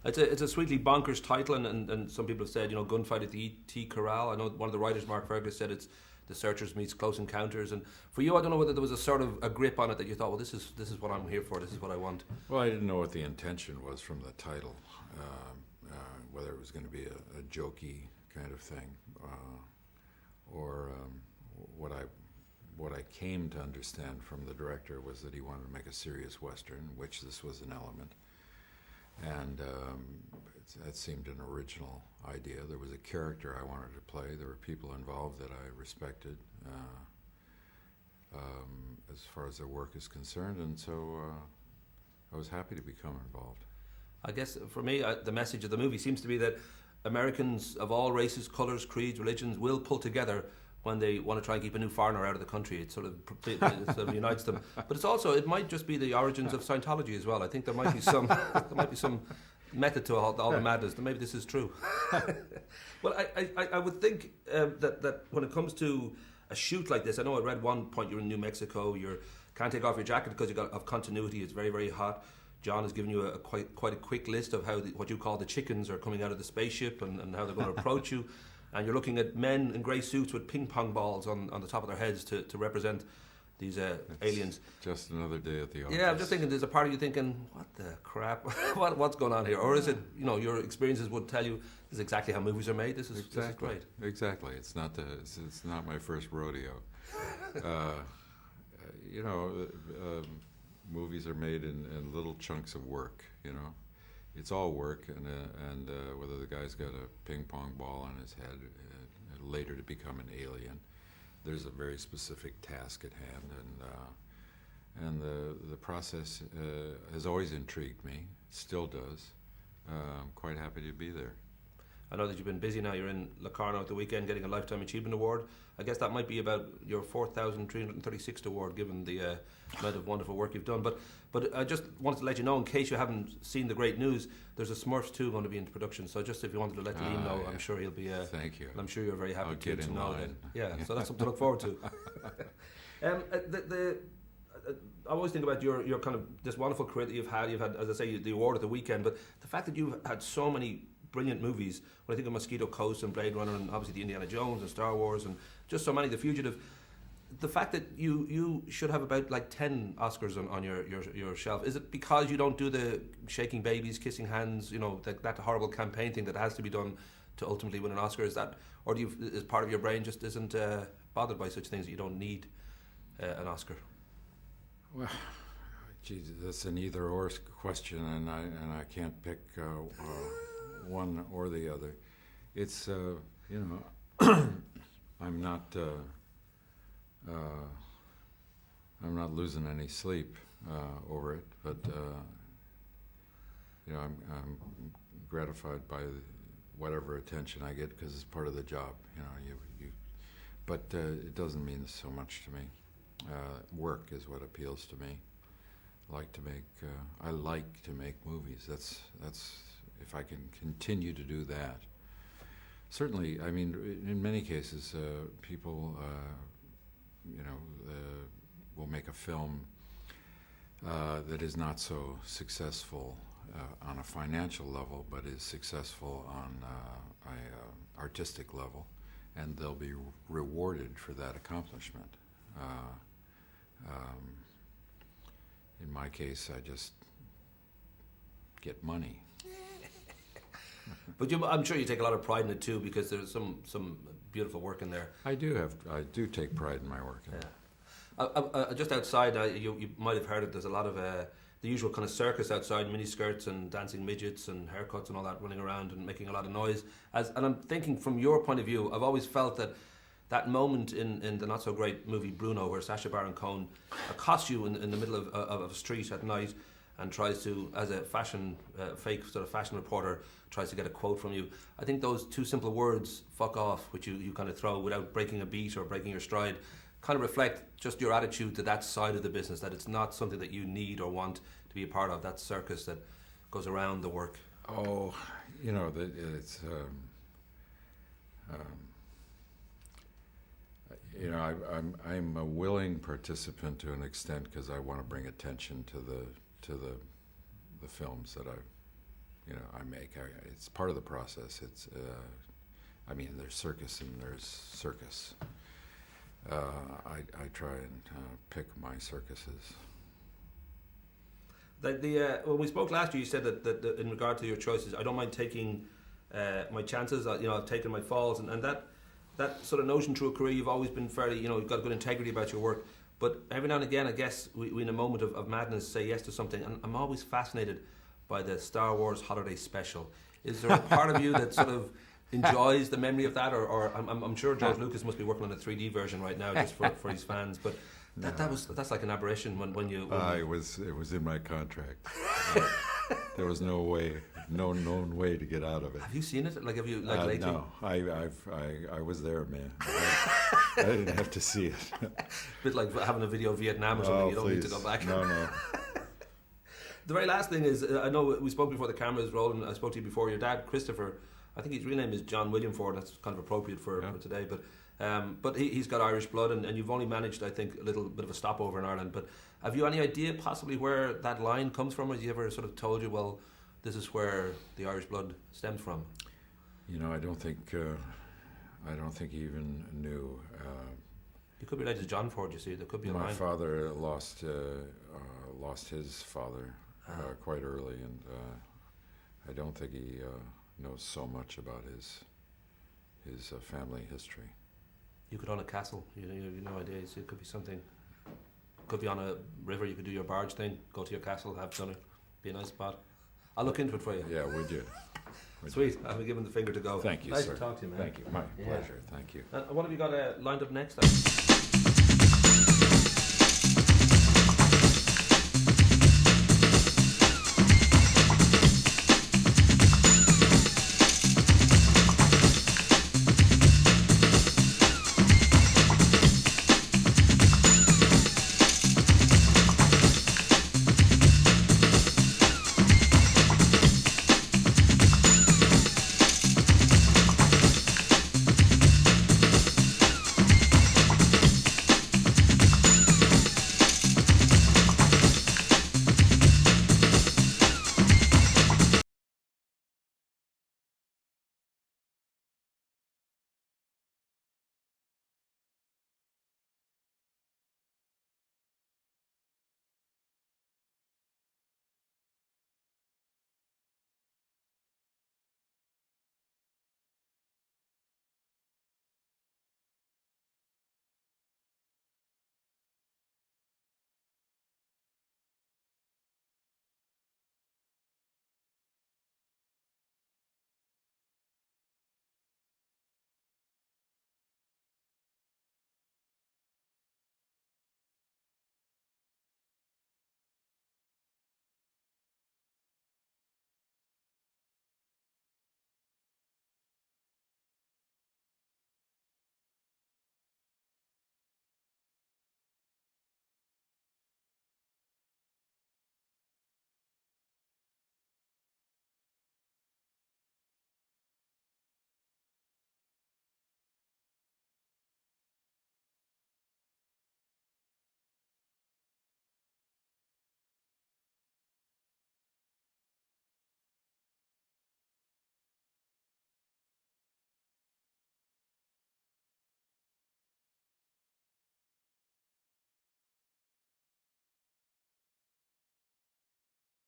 It's a sweetly bonkers title, and some people have said, Gunfight at the E.T. Corral. I know one of the writers, Mark Fergus, said it's The Searchers meets Close Encounters. And for you, I don't know whether there was a sort of a grip on it that you thought, well, this is what I'm here for. This is what I want. Well, I didn't know what the intention was from the title, whether it was going to be a jokey kind of thing, or what I came to understand from the director was that he wanted to make a serious Western, which this was an element. And that seemed an original idea. There was a character I wanted to play. There were people involved that I respected as far as their work is concerned, and so I was happy to become involved. I guess for me, the message of the movie seems to be that Americans of all races, colours, creeds, religions will pull together when they want to try and keep a new foreigner out of the country. It sort of unites them. But it might just be the origins of Scientology as well. I think there might be some method to all the madness. Maybe this is true. Well, I would think that when it comes to a shoot like this, I know I read one point you're in New Mexico. You can't take off your jacket because of continuity. It's very, very hot. John has given you quite a quick list of how what you call the chickens are coming out of the spaceship and how they're going to approach you. And you're looking at men in grey suits with ping pong balls on the top of their heads to represent these aliens. Just another day at the office. Yeah, I'm just thinking, there's a part of you thinking, what the crap? What's going on here? Or is it, your experiences would tell you this is exactly how movies are made? This is great. Exactly. It's not my first rodeo. Movies are made in little chunks of work, It's all work, and whether the guy's got a ping pong ball on his head, later to become an alien, there's a very specific task at hand, and the process has always intrigued me, still does. I'm quite happy to be there. I know that you've been busy now. You're in Locarno at the weekend getting a Lifetime Achievement Award. I guess that might be about your 4,336th award, given the amount of wonderful work you've done. But I just wanted to let you know, in case you haven't seen the great news, there's a Smurfs 2 going to be in production. So just if you wanted to let Liam know, yeah. I'm sure he'll be... Thank you. I'm sure you're very happy to know that. Yeah, Yeah. so that's something to look forward to. I always think about your kind of this wonderful career that you've had. You've had, as I say, the award at the weekend, but the fact that you've had so many brilliant movies. When I think of Mosquito Coast and Blade Runner and obviously the Indiana Jones and Star Wars and just so many, The Fugitive, the fact that you should have about like 10 Oscars on your shelf, is it because you don't do the shaking babies, kissing hands, that horrible campaign thing that has to be done to ultimately win an Oscar? Is that, or is part of your brain just isn't bothered by such things that you don't need an Oscar? Well, geez, that's an either-or question, and I can't pick one or the other. It's I'm not losing any sleep over it, but I'm gratified by whatever attention I get because it's part of the job. But it doesn't mean so much to me. Work is what appeals to me. I like to make movies. That's if I can continue to do that. Certainly, I mean, in many cases, people, will make a film that is not so successful on a financial level, but is successful on an artistic level, and they'll be rewarded for that accomplishment. In my case, I just get money. But I'm sure you take a lot of pride in it too, because there's some beautiful work in there. I do take pride in my work. Yeah. Just outside, you might have heard it. There's a lot of the usual kind of circus outside, miniskirts and dancing midgets and haircuts and all that running around and making a lot of noise. And I'm thinking, from your point of view, I've always felt that moment in the not so great movie Bruno, where Sacha Baron Cohen accosts you in the middle of a street at night and tries to, as a fake sort of fashion reporter, tries to get a quote from you. I think those two simple words, fuck off, which you kind of throw without breaking a beat or breaking your stride, kind of reflect just your attitude to that side of the business, that it's not something that you need or want to be a part of, that circus that goes around the work. Oh, it's... I'm a willing participant to an extent because I want to bring attention to the films that I make. It's part of the process. It's there's circus and there's circus. I try and pick my circuses. When we spoke last year, you said that in regard to your choices, I don't mind taking my chances. I've taken my falls, and that sort of notion through a career, you've always been fairly, you've got good integrity about your work. But every now and again, I guess we in a moment of madness say yes to something, and I'm always fascinated by the Star Wars Holiday Special. Is there a part of you that sort of enjoys the memory of that, or I'm sure George Lucas must be working on a 3D version right now just for his fans, but that's like an aberration when you. It was in my contract. There was no known way to get out of it. Have you seen it? Like, have you lately? No, I was there, man. I didn't have to see it. A bit like having a video of Vietnam or something. You don't please. need to go back. No. The very last thing is, I know we spoke before the cameras rolling. I spoke to you before. Your dad, Christopher, I think his real name is John William Ford. That's kind of appropriate for today. But he's got Irish blood, and you've only managed, I think, a little bit of a stopover in Ireland. But have you any idea possibly where that line comes from? Has he ever sort of told you, well, this is where the Irish blood stems from? I don't think he even knew. You could be related to John Ford. You see, there could be a line. My father lost his father quite early, and I don't think he knows so much about his family history. You could own a castle. You have no idea. So it could be something. Could be on a river. You could do your barge thing. Go to your castle. Have dinner. Be a nice spot. I'll look into it for you. Yeah, would you? Sweet. I'll be giving the finger to go. Thank you, nice sir. to talk to you, man. Thank you. My pleasure. Thank you. What have you got lined up next?